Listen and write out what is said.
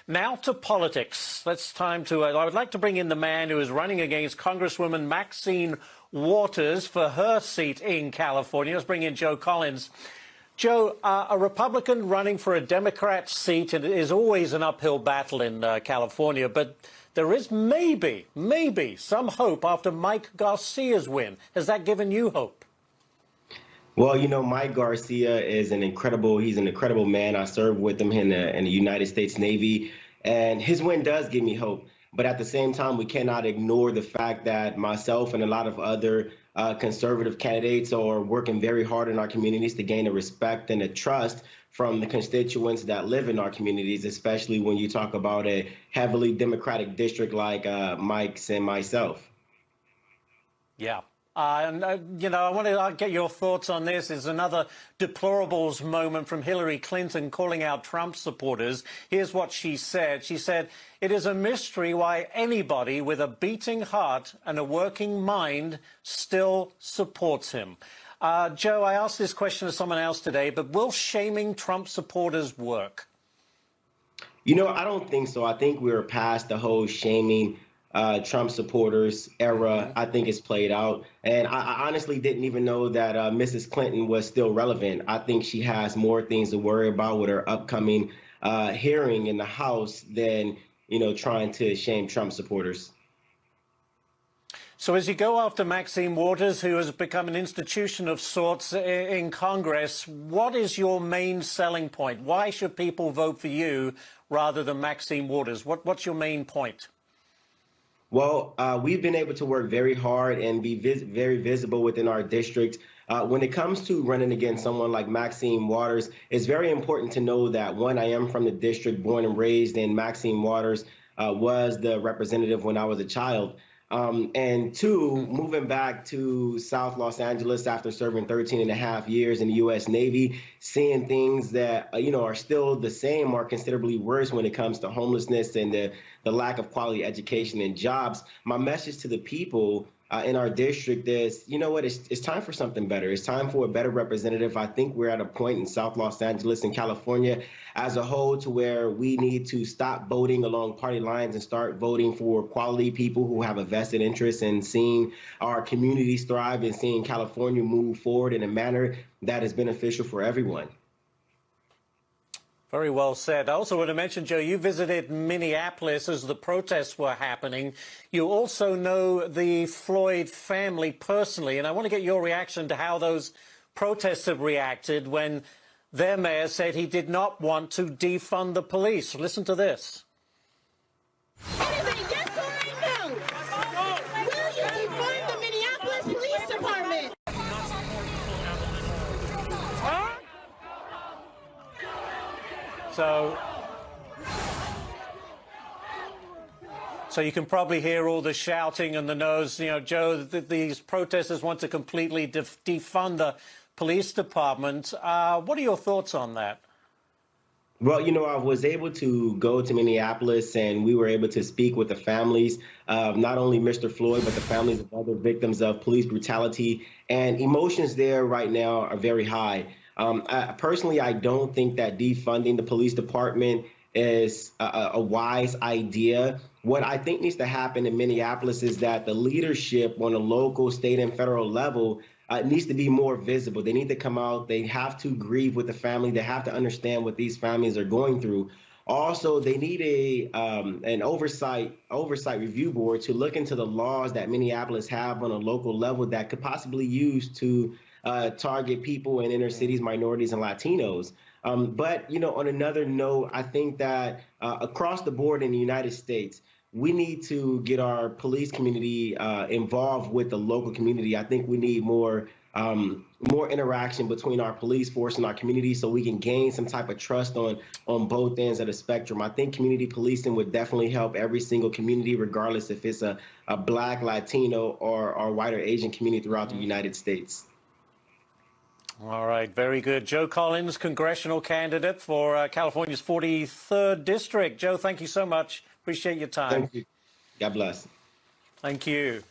Now to politics. It's time to, I would like to bring in the man who is running against Congresswoman Maxine Waters for her seat in California. Let's bring in Joe Collins. Joe, a Republican running for a Democrat seat, it is always an uphill battle in California, but there is maybe some hope after Mike Garcia's win. Has that given you hope? Well, you know, Mike Garcia is he's an incredible man. I served with him in the United States Navy, and his win does give me hope. But at the same time, we cannot ignore the fact that myself and a lot of other conservative candidates are working very hard in our communities to gain the respect and the trust from the constituents that live in our communities, especially when you talk about a heavily Democratic district like Mike's and myself. Yeah. You know, I want to get your thoughts on this. It's another deplorables moment from Hillary Clinton calling out Trump supporters. Here's what she said. She said, "It is a mystery why anybody with a beating heart and a working mind still supports him." Joe, I asked this question to someone else today, but will shaming Trump supporters work? You know, I don't think so. I think we're past the whole shaming Trump supporters era. I think it's played out. And I honestly didn't even know that Mrs. Clinton was still relevant. I think she has more things to worry about with her upcoming hearing in the House than, you know, trying to shame Trump supporters. So as you go after Maxine Waters, who has become an institution of sorts in Congress, what is your main selling point? Why should people vote for you rather than Maxine Waters? What's your main point? Well, we've been able to work very hard and be very visible within our district. When it comes to running against someone like Maxine Waters, it's very important to know that, one, I am from the district, born and raised, and Maxine Waters was the representative when I was a child. And two, moving back to South Los Angeles after serving 13 and a half years in the U.S. Navy, seeing things that, you know, are still the same or considerably worse when it comes to homelessness and the lack of quality education and jobs. My message to the people in our district is, you know what, it's time for something better. It's time for a better representative. I think we're at a point in South Los Angeles and California as a whole to where we need to stop voting along party lines and start voting for quality people who have a vested interest in seeing our communities thrive and seeing California move forward in a manner that is beneficial for everyone. Very well said. I also want to mention, Joe, you visited Minneapolis as the protests were happening. You also know the Floyd family personally, and I want to get your reaction to how those protests have reacted when their mayor said he did not want to defund the police. Listen to this. It is a yes or a no. Will you defund the Minneapolis Police Department? So you can probably hear all the shouting and the no's. You know, Joe, these protesters want to completely defund the police department. What are your thoughts on that? Well, you know, I was able to go to Minneapolis and we were able to speak with the families of not only Mr. Floyd, but the families of other victims of police brutality. And emotions there right now are very high. Personally, I don't think that defunding the police department is a wise idea. What I think needs to happen in Minneapolis is that the leadership on a local, state, and federal level needs to be more visible. They need to come out. They have to grieve with the family. They have to understand what these families are going through. Also, they need an oversight review board to look into the laws that Minneapolis have on a local level that could possibly use to target people in inner cities, minorities, and Latinos. But, you know, on another note, I think that across the board in the United States, we need to get our police community involved with the local community. I think we need more interaction between our police force and our community so we can gain some type of trust on both ends of the spectrum. I think community policing would definitely help every single community, regardless if it's a Black, Latino, or white or Asian community throughout the United States. All right, very good. Joe Collins, congressional candidate for California's 43rd District. Joe, thank you so much. Appreciate your time. Thank you. God bless. Thank you.